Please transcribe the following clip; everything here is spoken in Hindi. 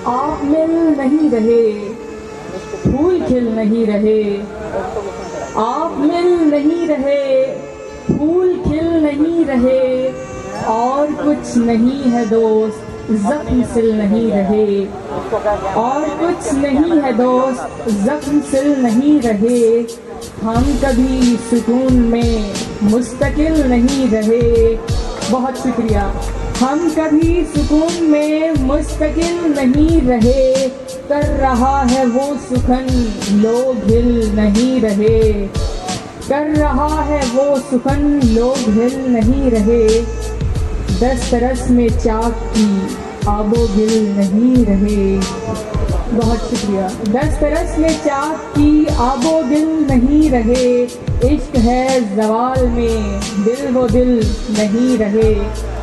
आप मिल नहीं रहे, फूल खिल नहीं रहे। आप मिल नहीं रहे, फूल खिल नहीं रहे। और कुछ नहीं है दोस्त, जख्म सिल नहीं रहे। और कुछ नहीं है दोस्त, जख्म सिल नहीं रहे। हम कभी सुकून में मुस्तकिल नहीं रहे। बहुत शुक्रिया। हम कभी सुकून में मुस्तकिल नहीं रहे। कर रहा है वो सुखन, लोग हिल नहीं रहे। कर रहा है वो सुखन, लोग हिल नहीं रहे। दस्तरस में चाक की आबो गिल नहीं रहे। बहुत शुक्रिया। दस्तरस में चाक की आबो दिल नहीं रहे। इश्क है ज़वाल में, दिल वो दिल नहीं रहे।